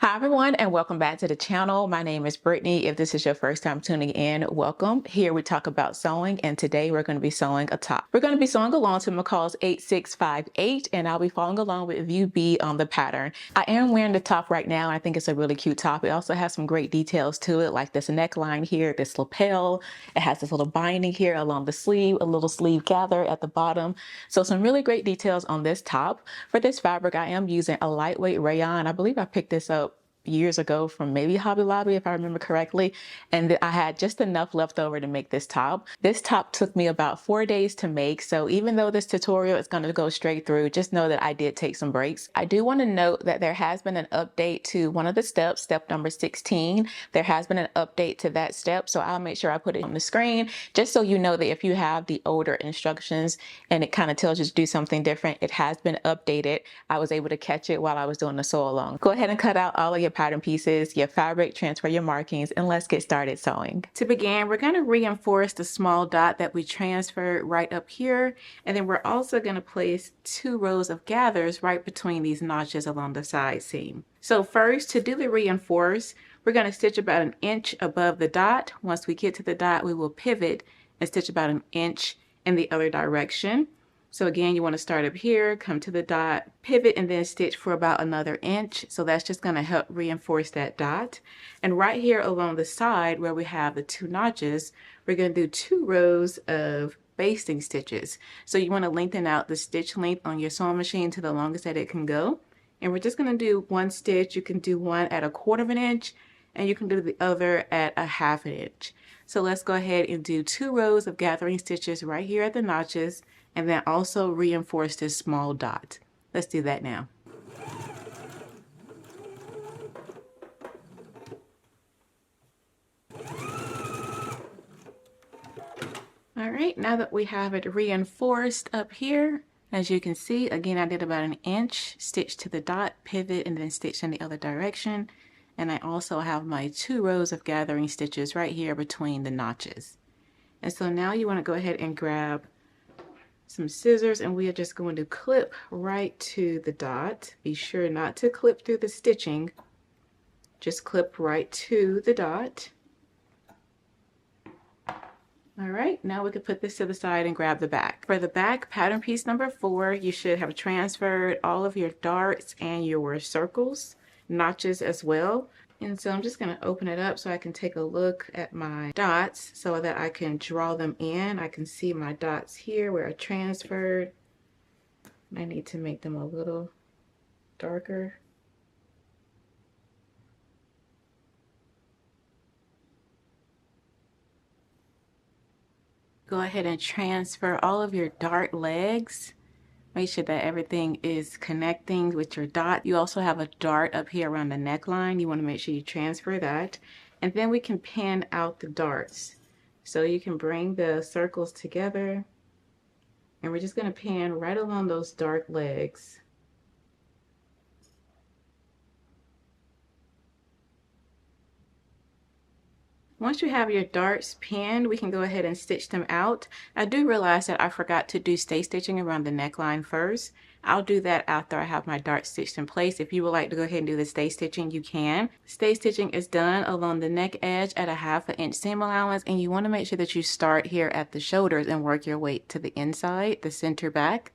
Hi everyone, and welcome back to the channel. My name is Brittany. If this is your first time tuning in, welcome. Here we talk about sewing, and today we're going to be sewing a top. We're going to be sewing along to McCall's 8658, and I'll be following along with View B on the pattern. I am wearing the top right now. I think it's a really cute top. It also has some great details to it, like this neckline here, this lapel. It has this little binding here along the sleeve, a little sleeve gather at the bottom. So some really great details on this top. For this fabric, I am using a lightweight rayon. I believe I picked this up years ago from maybe Hobby Lobby, if I remember correctly, and I had just enough left over to make this top. This top took me about 4 days to make, so even though this tutorial is going to go straight through, just know that I did take some breaks. I do want to note that there has been an update to one of the steps, step number 16. There has been an update to that step, so I'll make sure I put it on the screen just so you know that if you have the older instructions and it kind of tells you to do something different, it has been updated. I was able to catch it while I was doing the sew along. Go ahead and cut out all of your pattern pieces, your fabric, transfer your markings, and let's get started sewing. To begin, we're going to reinforce the small dot that we transferred right up here, and then we're also going to place 2 rows of gathers right between these notches along the side seam. So first, to do the reinforce, we're going to stitch about 1 inch above the dot. Once we get to the dot, we will pivot and stitch about 1 inch in the other direction. So again, you want to start up here, come to the dot, pivot, and then stitch for about another inch. So that's just going to help reinforce that dot. And right here along the side where we have the 2 notches, we're going to do 2 rows of basting stitches. So you want to lengthen out the stitch length on your sewing machine to the longest that it can go. And we're just going to do 1 stitch. You can do one at 1/4 inch, and you can do the other at 1/2 inch. So let's go ahead and do 2 rows of gathering stitches right here at the notches, and then also reinforce this small dot. Let's do that now. All right, now that we have it reinforced up here, as you can see, again, I did about 1 inch, stitch to the dot, pivot, and then stitch in the other direction. And I also have my 2 rows of gathering stitches right here between the notches. And so now you want to go ahead and grab some scissors, and we are just going to clip right to the dot. Be sure not to clip through the stitching, just clip right to the dot. All right, now we can put this to the side and grab the back. For the back, pattern piece number 4, you should have transferred all of your darts and your circles, notches as well. And so I'm just going to open it up so I can take a look at my dots so that I can draw them in. I can see my dots here where I transferred. I need to make them a little darker. Go ahead and transfer all of your dart legs. Make sure that everything is connecting with your dot. You also have a dart up here around the neckline. You want to make sure you transfer that. And then we can pin out the darts. So you can bring the circles together, and we're just going to pin right along those dart legs. Once you have your darts pinned, we can go ahead and stitch them out. I do realize that I forgot to do stay stitching around the neckline first. I'll do that after I have my darts stitched in place. If you would like to go ahead and do the stay stitching, you can. Stay stitching is done along the neck edge at 1/2 inch seam allowance, and you want to make sure that you start here at the shoulders and work your way to the inside, the center back.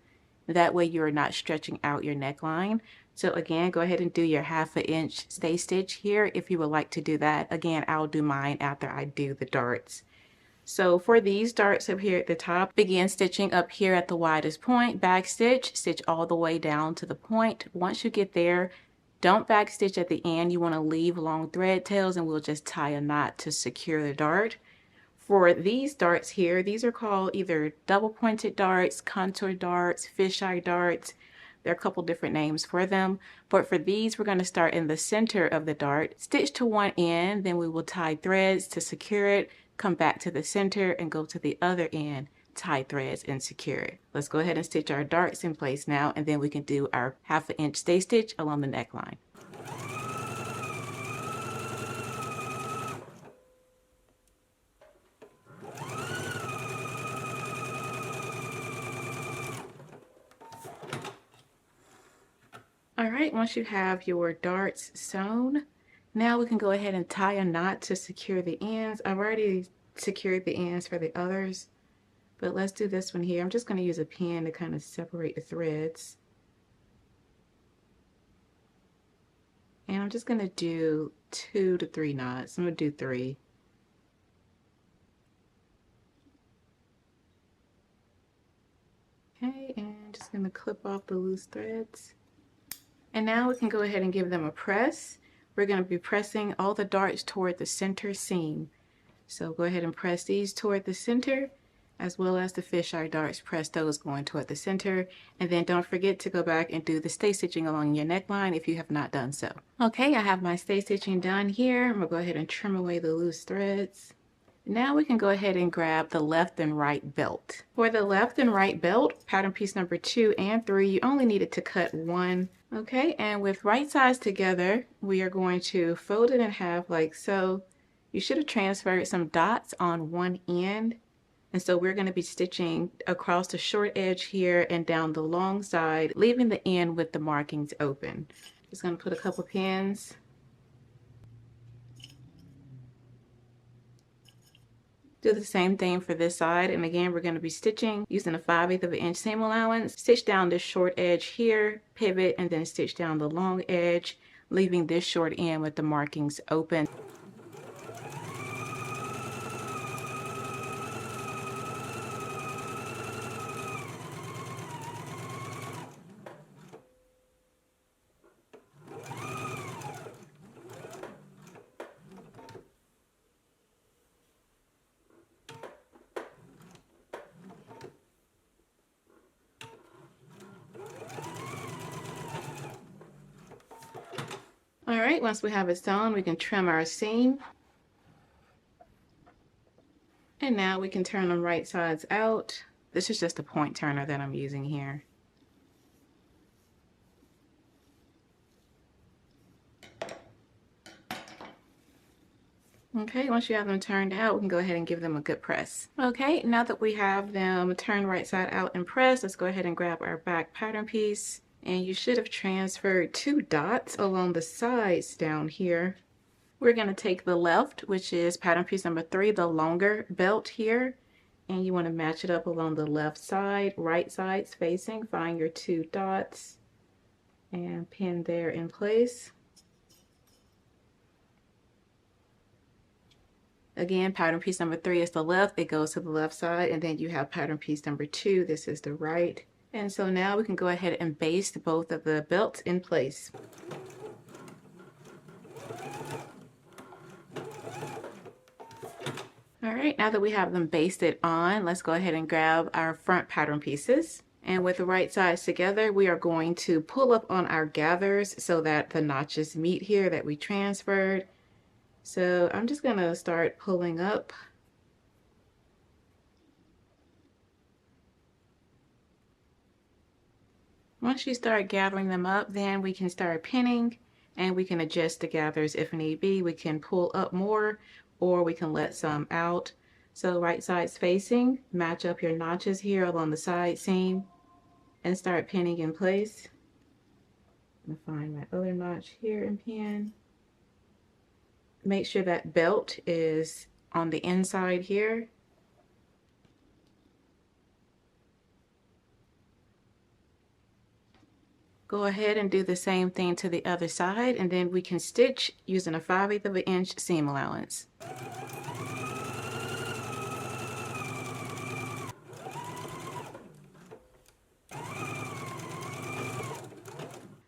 That way you're not stretching out your neckline. So again, go ahead and do your 1/2 inch stay stitch here if you would like to do that. Again, I'll do mine after I do the darts. So for these darts up here at the top, begin stitching up here at the widest point, back stitch, stitch all the way down to the point. Once you get there, don't back stitch at the end. You want to leave long thread tails, and we'll just tie a knot to secure the dart. For these darts here, these are called either double pointed darts, contour darts, fisheye darts. There are a couple different names for them, but for these, we're going to start in the center of the dart, stitch to one end, then we will tie threads to secure it, come back to the center and go to the other end, tie threads and secure it. Let's go ahead and stitch our darts in place now, and then we can do our 1/2 inch stay stitch along the neckline. All right, once you have your darts sewn, now we can go ahead and tie a knot to secure the ends. I've already secured the ends for the others, but let's do this one here. I'm just going to use a pin to kind of separate the threads. And I'm just going to do 2 to 3 knots. I'm going to do 3. Okay, and just going to clip off the loose threads. And now we can go ahead and give them a press. We're going to be pressing all the darts toward the center seam. So go ahead and press these toward the center, as well as the fisheye darts. Press those going toward the center. And then don't forget to go back and do the stay stitching along your neckline if you have not done so. Okay, I have my stay stitching done here. I'm going to go ahead and trim away the loose threads. Now we can go ahead and grab the left and right belt. For the left and right belt, pattern piece number 2 and 3, you only needed to cut 1. Okay, and with right sides together, we are going to fold it in half like so. You should have transferred some dots on one end. And so we're going to be stitching across the short edge here and down the long side, leaving the end with the markings open. Just going to put a couple pins. Do the same thing for this side, and again we're going to be stitching using a 5/8 of an inch seam allowance. Stitch down this short edge here, pivot, and then stitch down the long edge, leaving this short end with the markings open. All right, once we have it sewn, we can trim our seam. And now we can turn them right sides out. This is just a point turner that I'm using here. Okay, once you have them turned out, we can go ahead and give them a good press. Okay, now that we have them turned right side out and pressed, let's go ahead and grab our back pattern piece. And you should have transferred 2 dots along the sides down here. We're going to take the left, which is pattern piece number 3, the longer belt here. And you want to match it up along the left side, right sides facing. Find your 2 dots and pin there in place. Again, pattern piece number 3 is the left. It goes to the left side. And then you have pattern piece number 2. This is the right. And so now we can go ahead and baste both of the belts in place. All right, now that we have them basted on, let's go ahead and grab our front pattern pieces. And with the right sides together, we are going to pull up on our gathers so that the notches meet here that we transferred. So I'm just going to start pulling up. Once you start gathering them up, then we can start pinning, and we can adjust the gathers if need be. We can pull up more, or we can let some out. So right sides facing, match up your notches here along the side seam and start pinning in place. I'm gonna find my other notch here and pin. Make sure that belt is on the inside here. Go ahead and do the same thing to the other side, and then we can stitch using a 5/8 of an inch seam allowance.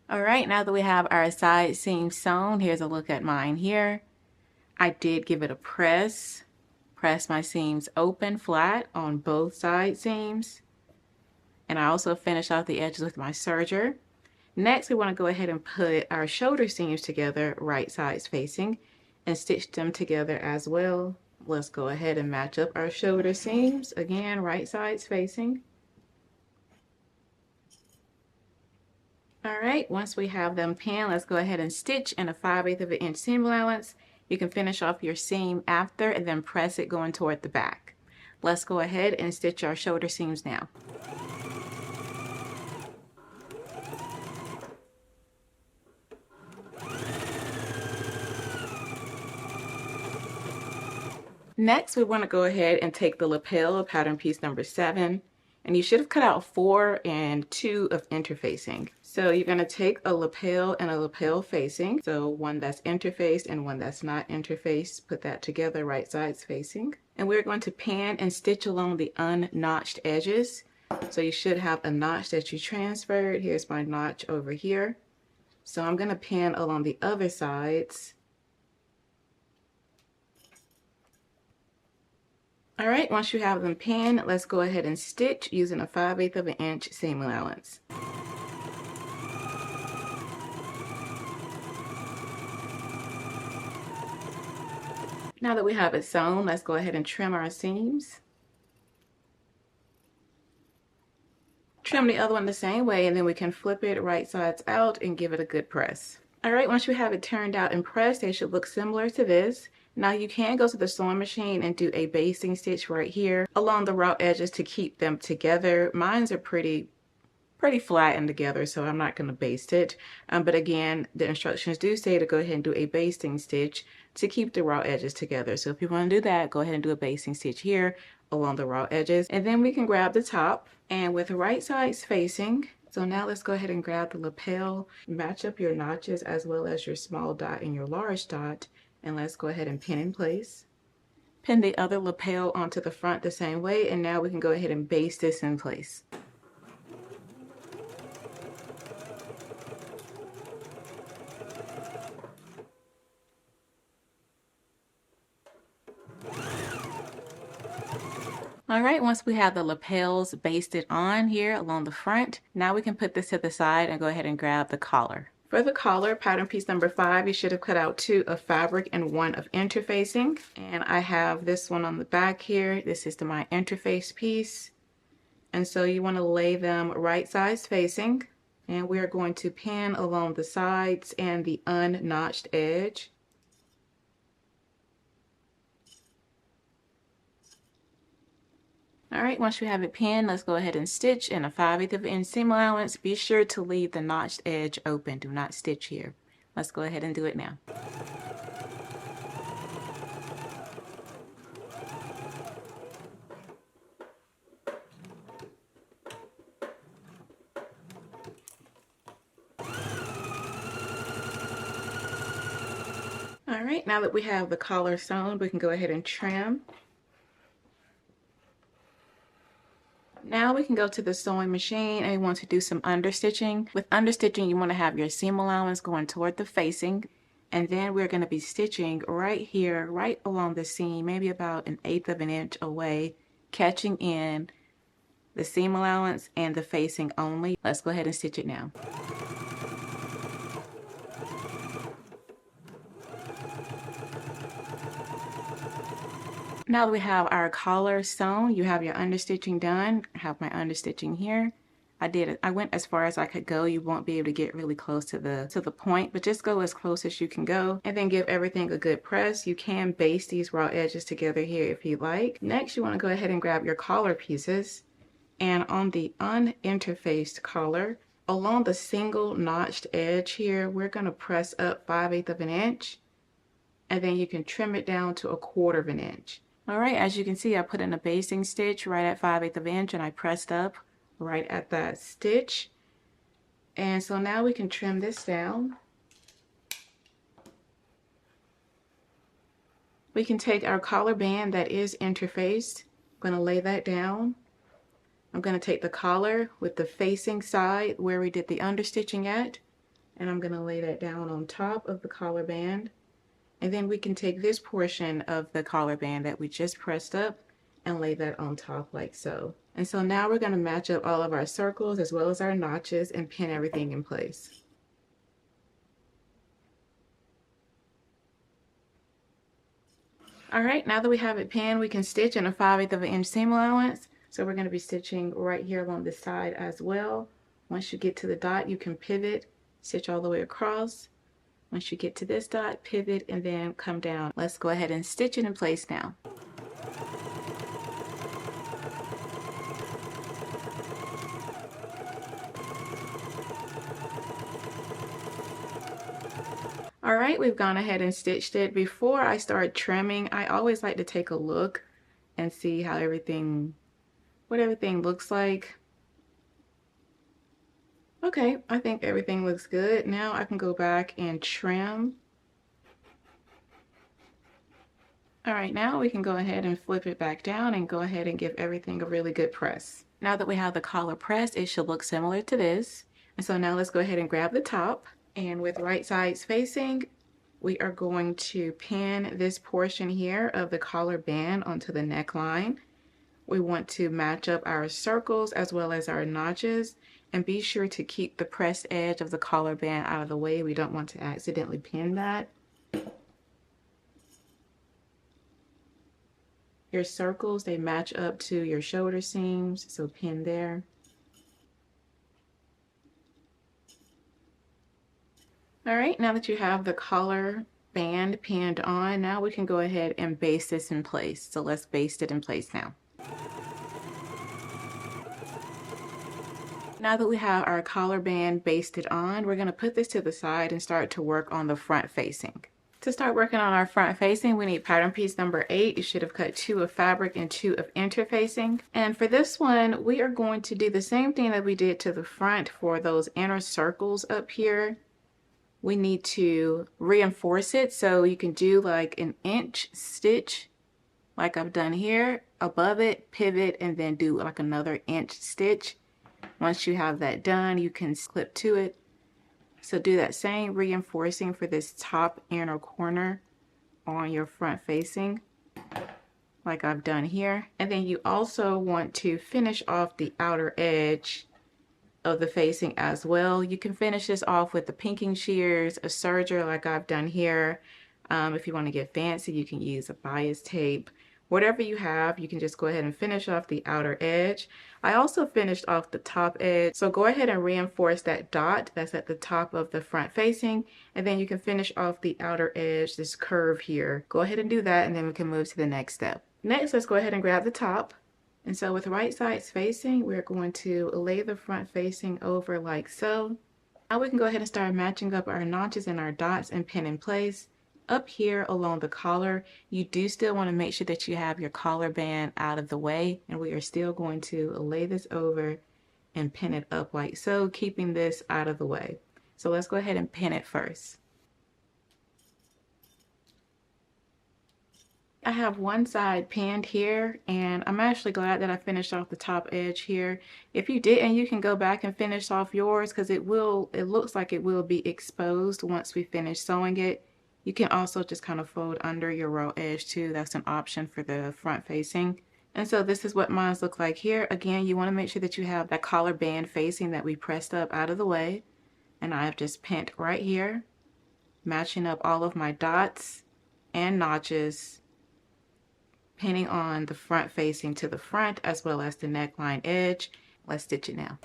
All right, now that we have our side seam sewn, here's a look at mine here. I did give it a press my seams open flat on both side seams, and I also finished off the edges with my serger. Next, we want to go ahead and put our shoulder seams together, right sides facing, and stitch them together as well. Let's go ahead and match up our shoulder seams, again, right sides facing. All right, once we have them pinned, let's go ahead and stitch in a 5/8 of an inch seam allowance. You can finish off your seam after and then press it going toward the back. Let's go ahead and stitch our shoulder seams now. Next, we want to go ahead and take the lapel, pattern piece number 7, and you should have cut out 4 and 2 of interfacing. So you're going to take a lapel and a lapel facing, so one that's interfaced and one that's not interfaced, put that together right sides facing. And we're going to pan and stitch along the unnotched edges. So you should have a notch that you transferred. Here's my notch over here. So I'm going to pan along the other sides. All right, once you have them pinned, let's go ahead and stitch using a 5/8 of an inch seam allowance. Now that we have it sewn, let's go ahead and trim our seams. Trim the other one the same way, and then we can flip it right sides out and give it a good press. All right, once you have it turned out and pressed, they should look similar to this. Now you can go to the sewing machine and do a basting stitch right here along the raw edges to keep them together. Mine's are pretty flattened together, so I'm not going to baste it. But again, the instructions do say to go ahead and do a basting stitch to keep the raw edges together. So if you want to do that, go ahead and do a basting stitch here along the raw edges. And then we can grab the top, and with the right sides facing, so now let's go ahead and grab the lapel, match up your notches as well as your small dot and your large dot, and let's go ahead and pin in place. Pin the other lapel onto the front the same way, and now we can go ahead and baste this in place. All right, once we have the lapels basted on here along the front, now we can put this to the side and go ahead and grab the collar. For the collar, pattern piece number 5, you should have cut out 2 of fabric and 1 of interfacing. And I have this one on the back here. This is my interface piece. And so you want to lay them right sides facing. And we're going to pin along the sides and the unnotched edge. All right, once you have it pinned, let's go ahead and stitch in a 5/8 of an inch seam allowance. Be sure to leave the notched edge open. Do not stitch here. Let's go ahead and do it now. All right, now that we have the collar sewn, we can go ahead and trim. Now we can go to the sewing machine and we want to do some understitching. With understitching, you want to have your seam allowance going toward the facing, and then we're going to be stitching right here, right along the seam, maybe about 1/8 of an inch away, catching in the seam allowance and the facing only. Let's go ahead and stitch it now. Now that we have our collar sewn, you have your understitching done. I have my understitching here. I went as far as I could go. You won't be able to get really close to the point, but just go as close as you can go and then give everything a good press. You can baste these raw edges together here if you like. Next, you want to go ahead and grab your collar pieces, and on the uninterfaced collar, along the single notched edge here, we're going to press up 5/8 of an inch, and then you can trim it down to 1/4 of an inch. All right, as you can see, I put in a basting stitch right at 5/8 of an inch, and I pressed up right at that stitch. And so now we can trim this down. We can take our collar band that is interfaced. I'm going to lay that down. I'm going to take the collar with the facing side where we did the understitching at, and I'm going to lay that down on top of the collar band. And then we can take this portion of the collar band that we just pressed up and lay that on top like so. And so now we're going to match up all of our circles as well as our notches and pin everything in place. All right, now that we have it pinned, we can stitch in a 5/8 of an inch seam allowance. So we're going to be stitching right here along the side as well. Once you get to the dot, you can pivot, stitch all the way across. Once you get to this dot, pivot, and then come down. Let's go ahead and stitch it in place now. All right, we've gone ahead and stitched it. Before I start trimming, I always like to take a look and see how what everything looks like. Okay, I think everything looks good. Now I can go back and trim. All right, now we can go ahead and flip it back down and go ahead and give everything a really good press. Now that we have the collar pressed, it should look similar to this. And so now let's go ahead and grab the top, and with right sides facing, we are going to pin this portion here of the collar band onto the neckline. We want to match up our circles as well as our notches, and be sure to keep the pressed edge of the collar band out of the way. We don't want to accidentally pin that. Your circles, they match up to your shoulder seams, so pin there. All right, now that you have the collar band pinned on, now we can go ahead and baste this in place. So let's baste it in place now. Now that we have our collar band basted on, we're going to put this to the side and start to work on the front facing. To start working on our front facing, we need pattern piece number 8. You should have cut 2 of fabric and 2 of interfacing. And for this one, we are going to do the same thing that we did to the front for those inner circles up here. We need to reinforce it, so you can do like an inch stitch like I've done here, above it, pivot, and then do like another inch stitch. Once you have that done, you can clip to it. So do that same reinforcing for this top inner corner on your front facing like I've done here. And then you also want to finish off the outer edge of the facing as well. You can finish this off with the pinking shears, a serger like I've done here. If you want to get fancy, you can use a bias tape. Whatever you have, you can just go ahead and finish off the outer edge. I also finished off the top edge, so go ahead and reinforce that dot that's at the top of the front facing, and then you can finish off the outer edge, this curve here. Go ahead and do that, and then we can move to the next step. Next, let's go ahead and grab the top. And so with right sides facing, we're going to lay the front facing over like so. Now we can go ahead and start matching up our notches and our dots and pin in place. Up here along the collar, you do still want to make sure that you have your collar band out of the way, and we are still going to lay this over and pin it up like so, keeping this out of the way. So let's go ahead and pin it first. I have one side pinned here, and I'm actually glad that I finished off the top edge here. If you didn't, you can go back and finish off yours, because it looks like it will be exposed once we finish sewing it. You can also just kind of fold under your raw edge too. That's an option for the front facing. And so this is what mine looks like here. Again, you want to make sure that you have that collar band facing that we pressed up out of the way. And I've just pinned right here, matching up all of my dots and notches, pinning on the front facing to the front as well as the neckline edge. Let's stitch it now.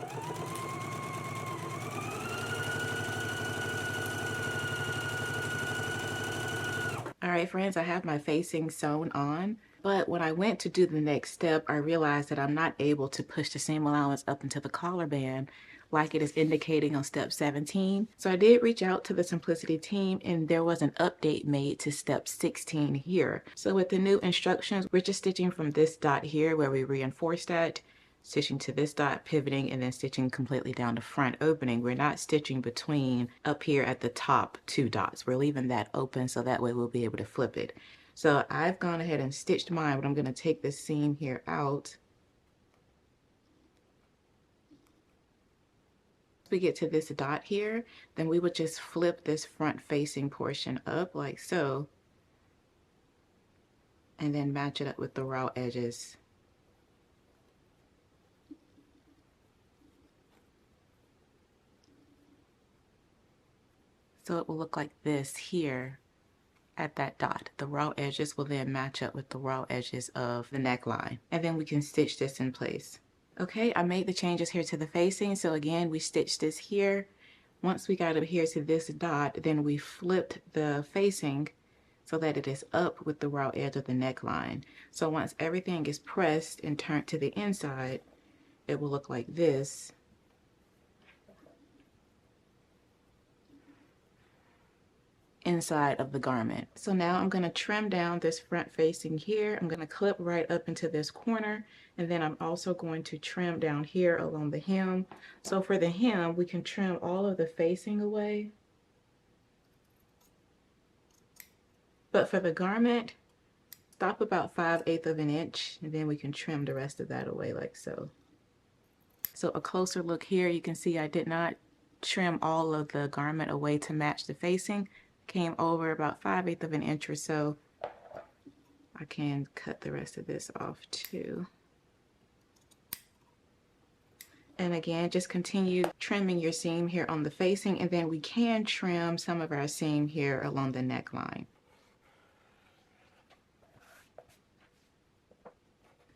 All right, friends, I have my facing sewn on, but when I went to do the next step, I realized that I'm not able to push the seam allowance up into the collar band like it is indicating on step 17. So I did reach out to the Simplicity team, and there was an update made to step 16 here. So with the new instructions, we're just stitching from this dot here where we reinforced that, stitching to this dot, pivoting, and then stitching completely down the front opening. We're not stitching between up here at the top 2 dots. We're leaving that open so that way we'll be able to flip it. So I've gone ahead and stitched mine, but I'm going to take this seam here out. We get to this dot here, then we would just flip this front facing portion up like so, and then match it up with the raw edges. So it will look like this here at that dot. The raw edges will then match up with the raw edges of the neckline, and then we can stitch this in place. Okay, I made the changes here to the facing. So again, we stitched this here. Once we got up here to this dot, then we flipped the facing so that it is up with the raw edge of the neckline. So once everything is pressed and turned to the inside, it will look like this. inside of the garment. So now I'm going to trim down this front facing here. I'm going to clip right up into this corner, and then I'm also going to trim down here along the hem. So for the hem, we can trim all of the facing away. But for the garment, stop about 5/8 of an inch, and then we can trim the rest of that away like so. So a closer look here, you can see I did not trim all of the garment away to match the facing. Came over about 5/8 of an inch or so. I can cut the rest of this off too. And again, just continue trimming your seam here on the facing, and then we can trim some of our seam here along the neckline.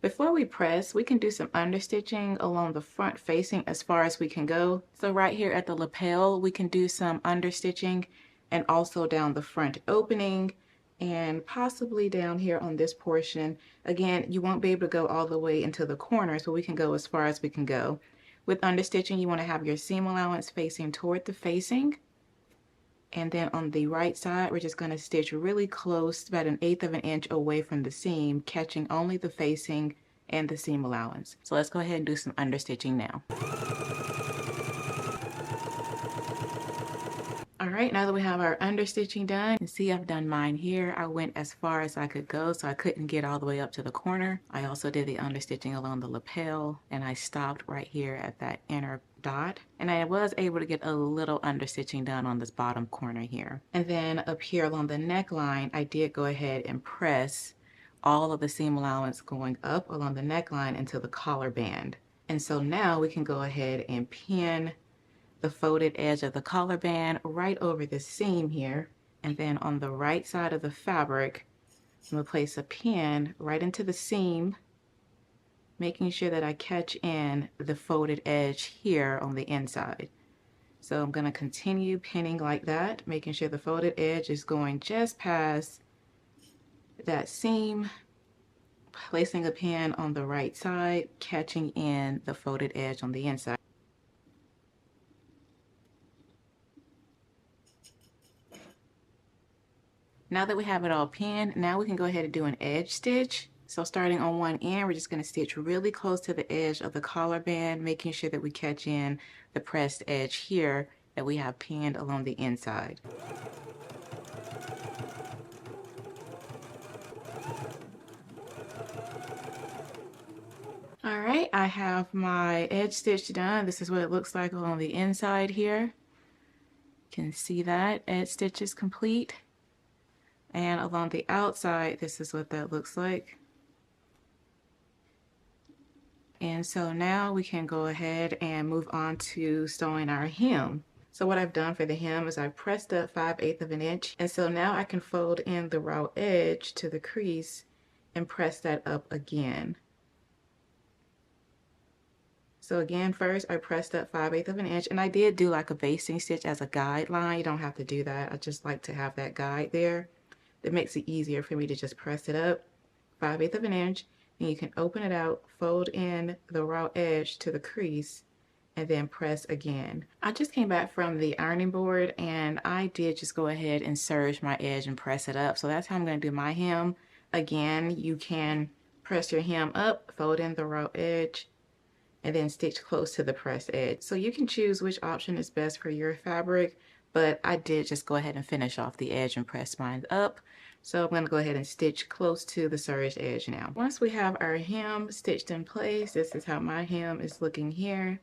Before we press, we can do some understitching along the front facing as far as we can go. So right here at the lapel, we can do some understitching, and also down the front opening, and possibly down here on this portion. Again, you won't be able to go all the way into the corner, so we can go as far as we can go. With understitching, you want to have your seam allowance facing toward the facing. And then on the right side, we're just going to stitch really close, about 1/8 of an inch away from the seam, catching only the facing and the seam allowance. So let's go ahead and do some understitching now. All right, now that we have our understitching done, you can see I've done mine here. I went as far as I could go, so I couldn't get all the way up to the corner. I also did the understitching along the lapel, and I stopped right here at that inner dot. And I was able to get a little understitching done on this bottom corner here. And then up here along the neckline, I did go ahead and press all of the seam allowance going up along the neckline into the collar band. And so now we can go ahead and pin the folded edge of the collar band right over the seam here, and then on the right side of the fabric, I'm going to place a pin right into the seam, making sure that I catch in the folded edge here on the inside. So I'm going to continue pinning like that, making sure the folded edge is going just past that seam, placing a pin on the right side, catching in the folded edge on the inside. Now that we have it all pinned, now we can go ahead and do an edge stitch. So starting on one end, we're just going to stitch really close to the edge of the collar band, making sure that we catch in the pressed edge here that we have pinned along the inside. All right, I have my edge stitch done. This is what it looks like on the inside here. You can see that edge stitch is complete. And along the outside, this is what that looks like. And so now we can go ahead and move on to sewing our hem. So what I've done for the hem is I've pressed up 5/8 of an inch. And so now I can fold in the raw edge to the crease and press that up again. So again, first I pressed up 5/8 of an inch, and I did do like a basting stitch as a guideline. You don't have to do that. I just like to have that guide there. It makes it easier for me to just press it up 5/8 of an inch, and you can open it out, fold in the raw edge to the crease, and then press again. I just came back from the ironing board, and I did just go ahead and serge my edge and press it up. So that's how I'm going to do my hem. Again, you can press your hem up, fold in the raw edge, and then stitch close to the pressed edge. So you can choose which option is best for your fabric, but I did just go ahead and finish off the edge and press mine up. So I'm going to go ahead and stitch close to the serged edge now. Once we have our hem stitched in place, this is how my hem is looking here.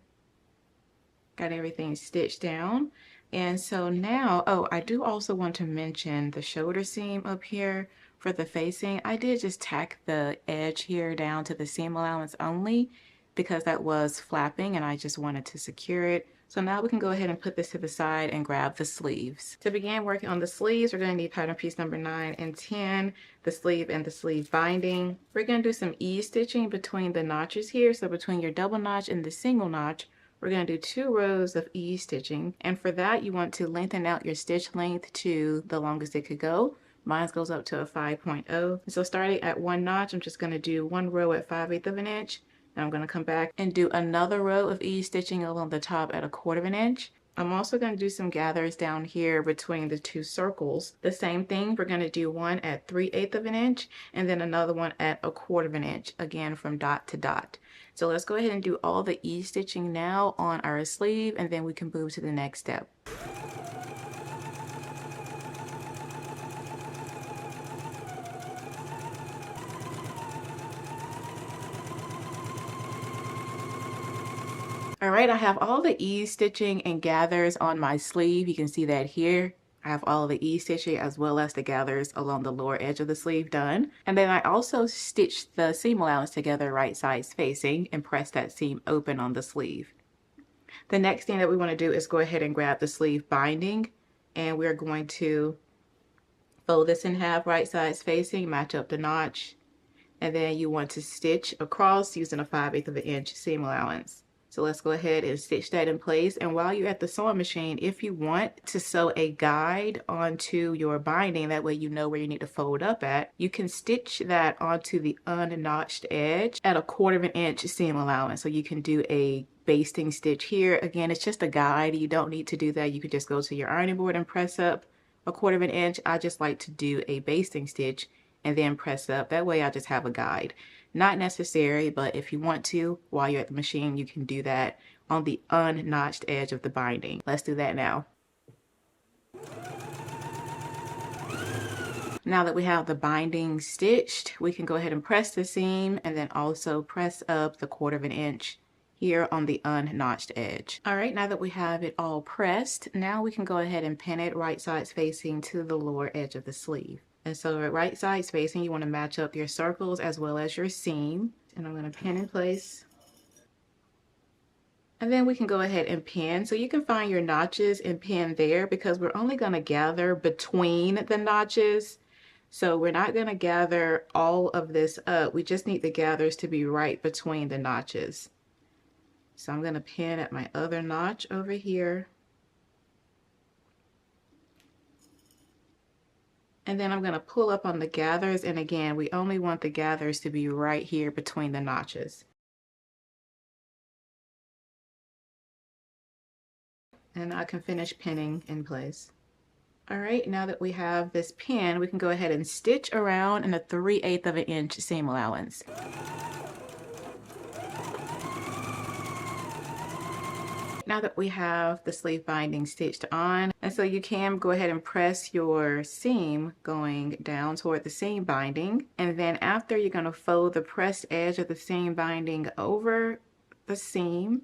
Got everything stitched down. And so now, oh, I do also want to mention the shoulder seam up here for the facing. I did just tack the edge here down to the seam allowance only because that was flapping and I just wanted to secure it. So now we can go ahead and put this to the side and grab the sleeves. To begin working on the sleeves, we're going to need pattern piece number 9 and 10, the sleeve and the sleeve binding. We're going to do some ease stitching between the notches here. So between your double notch and the single notch, we're going to do 2 rows of ease stitching. And for that, you want to lengthen out your stitch length to the longest it could go. Mine goes up to a 5.0. So starting at 1 notch, I'm just going to do 1 row at 5/8 of an inch. Now I'm going to come back and do another row of ease stitching along the top at 1/4 of an inch. I'm also going to do some gathers down here between the two circles. The same thing, we're going to do one at 3/8 of an inch and then another one at 1/4 of an inch, again from dot to dot. So let's go ahead and do all the ease stitching now on our sleeve, and then we can move to the next step. All right, I have all the ease stitching and gathers on my sleeve. You can see that here. I have all the ease stitching as well as the gathers along the lower edge of the sleeve done. And then I also stitched the seam allowance together right sides facing and press that seam open on the sleeve. The next thing that we want to do is go ahead and grab the sleeve binding, and we're going to fold this in half right sides facing, match up the notch, and then you want to stitch across using a 5/8 of an inch seam allowance. So let's go ahead and stitch that in place. And while you're at the sewing machine, if you want to sew a guide onto your binding, that way you know where you need to fold up at, you can stitch that onto the unnotched edge at 1/4 of an inch seam allowance. So you can do a basting stitch here. Again, it's just a guide. You don't need to do that. You could just go to your ironing board and press up 1/4 of an inch. I just like to do a basting stitch and then press up. That way I just have a guide. Not necessary, but if you want to, while you're at the machine, you can do that on the unnotched edge of the binding. Let's do that now. Now that we have the binding stitched, we can go ahead and press the seam and then also press up the 1/4 of an inch here on the unnotched edge. All right, now that we have it all pressed, now we can go ahead and pin it right sides facing to the lower edge of the sleeve. And so at right sides facing, you want to match up your circles as well as your seam. And I'm going to pin in place. And then we can go ahead and pin. So you can find your notches and pin there, because we're only going to gather between the notches. So we're not going to gather all of this up. We just need the gathers to be right between the notches. So I'm going to pin at my other notch over here. And then I'm going to pull up on the gathers, and again, we only want the gathers to be right here between the notches. And I can finish pinning in place. All right, now that we have this pin, we can go ahead and stitch around in a 3/8 of an inch seam allowance. Now that we have the sleeve binding stitched on, and so you can go ahead and press your seam going down toward the seam binding, and then after you're going to fold the pressed edge of the seam binding over the seam,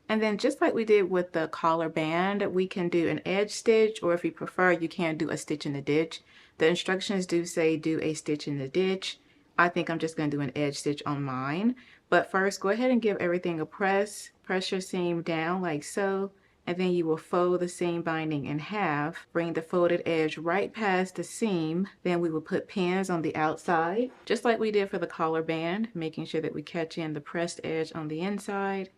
and then just like we did with the collar band, we can do an edge stitch, or if you prefer, you can do a stitch in the ditch. The instructions do say do a stitch in the ditch. I think I'm just going to do an edge stitch on mine. But first, go ahead and give everything a press. Press your seam down like so, and then you will fold the seam binding in half. Bring the folded edge right past the seam. Then we will put pins on the outside, just like we did for the collar band, making sure that we catch in the pressed edge on the inside.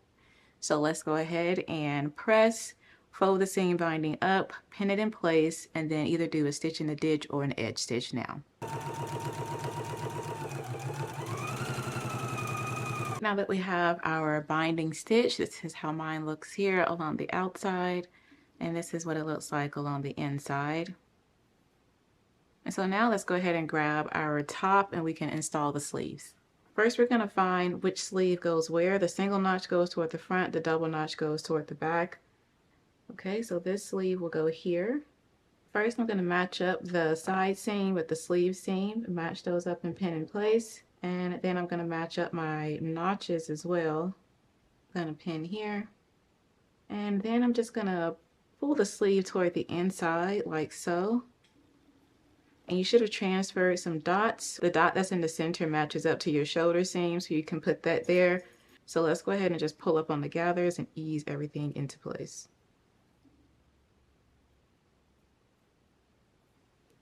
So let's go ahead and press, fold the seam binding up, pin it in place, and then either do a stitch in the ditch or an edge stitch now. Now that we have our binding stitch, this is how mine looks here along the outside, and this is what it looks like along the inside. And so now let's go ahead and grab our top and we can install the sleeves. First, we're going to find which sleeve goes where. The single notch goes toward the front, the double notch goes toward the back. Okay, so this sleeve will go here. First, I'm going to match up the side seam with the sleeve seam, match those up and pin in place. And then I'm going to match up my notches as well. I'm going to pin here. And then I'm just going to pull the sleeve toward the inside like so. And you should have transferred some dots. The dot that's in the center matches up to your shoulder seam, so you can put that there. So let's go ahead and just pull up on the gathers and ease everything into place.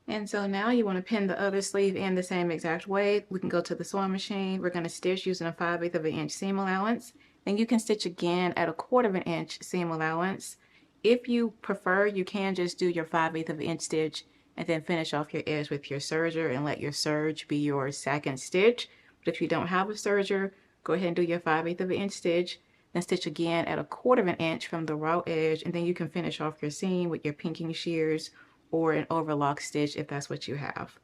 And so now you want to pin the other sleeve in the same exact way. We can go to the sewing machine. We're going to stitch using a 5/8 of an inch seam allowance. Then you can stitch again at 1/4 of an inch seam allowance. If you prefer, you can just do your 5/8 of an inch stitch and then finish off your edge with your serger and let your serge be your second stitch. But if you don't have a serger, go ahead and do your 5/8 of an inch stitch, then stitch again at 1/4 inch from the raw edge, and then you can finish off your seam with your pinking shears or an overlock stitch if that's what you have.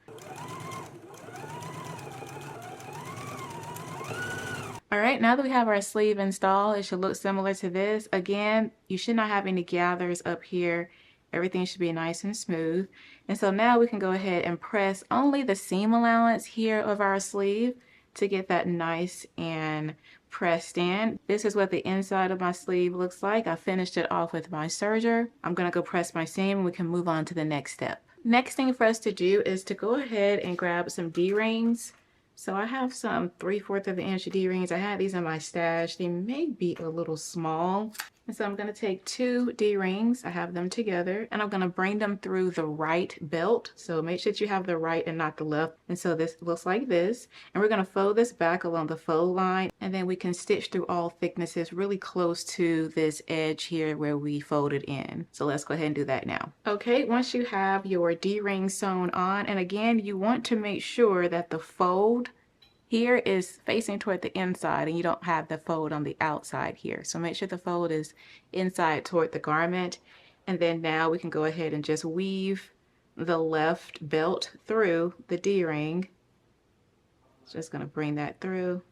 All right, now that we have our sleeve installed, it should look similar to this. Again, you should not have any gathers up here. Everything should be nice and smooth. And so now we can go ahead and press only the seam allowance here of our sleeve to get that nice and pressed in. This is what the inside of my sleeve looks like. I finished it off with my serger. I'm gonna go press my seam and we can move on to the next step. Next thing for us to do is to go ahead and grab some D-rings. So I have some 3/4 inch D-rings. I had these in my stash. They may be a little small. And so I'm going to take 2 D-rings. I have them together and I'm going to bring them through the right belt. So make sure that you have the right and not the left. And so this looks like this. And we're going to fold this back along the fold line. And then we can stitch through all thicknesses really close to this edge here where we folded in. So let's go ahead and do that now. Okay, once you have your D-ring sewn on, and again, you want to make sure that the fold here is facing toward the inside and you don't have the fold on the outside here. So make sure the fold is inside toward the garment. And then now we can go ahead and just weave the left belt through the D-ring. Just going to bring that through.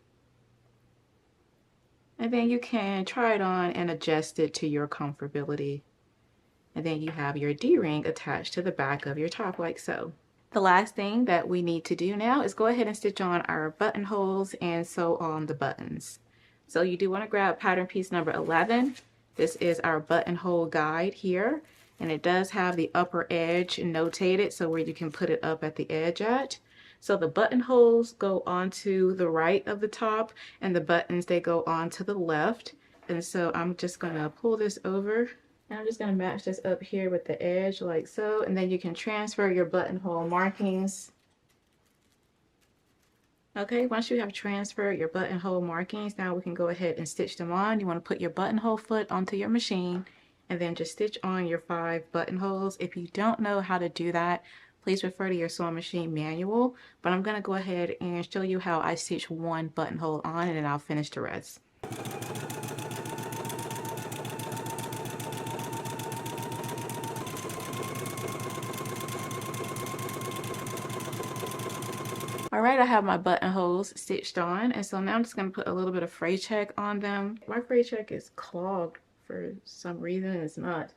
And then you can try it on and adjust it to your comfortability. And then you have your D-ring attached to the back of your top like so. The last thing that we need to do now is go ahead and stitch on our buttonholes and sew on the buttons. So you do want to grab pattern piece number 11. This is our buttonhole guide here, and it does have the upper edge notated, so where you can put it up at the edge at. So the buttonholes go onto the right of the top, and the buttons, they go onto the left. And so I'm just going to pull this over. And I'm just going to match this up here with the edge like so, and then you can transfer your buttonhole markings. Okay, once you have transferred your buttonhole markings, now we can go ahead and stitch them on. You want to put your buttonhole foot onto your machine and then just stitch on your 5 buttonholes. If you don't know how to do that, please refer to your sewing machine manual, but I'm going to go ahead and show you how I stitch 1 buttonhole on, and then I'll finish the rest. All right, I have my buttonholes stitched on, and so now I'm just going to put a little bit of fray check on them. My fray check is clogged for some reason. It's not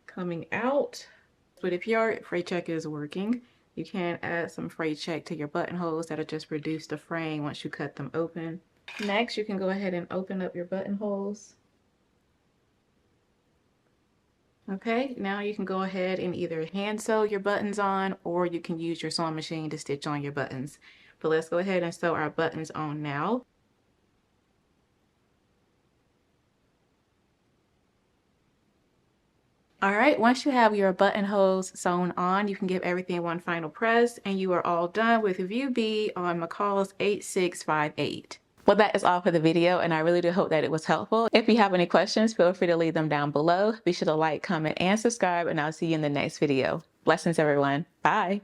coming out. But if your fray check is working, you can add some fray check to your buttonholes. That'll just reduce the fraying once you cut them open. Next, you can go ahead and open up your buttonholes. Okay, now you can go ahead and either hand sew your buttons on, or you can use your sewing machine to stitch on your buttons. But let's go ahead and sew our buttons on now. All right, once you have your buttonholes sewn on, you can give everything one final press, and you are all done with View B on McCall's 8658. Well, that is all for the video, and I really do hope that it was helpful. If you have any questions, feel free to leave them down below. Be sure to like, comment, and subscribe, and I'll see you in the next video. Blessings, everyone. Bye.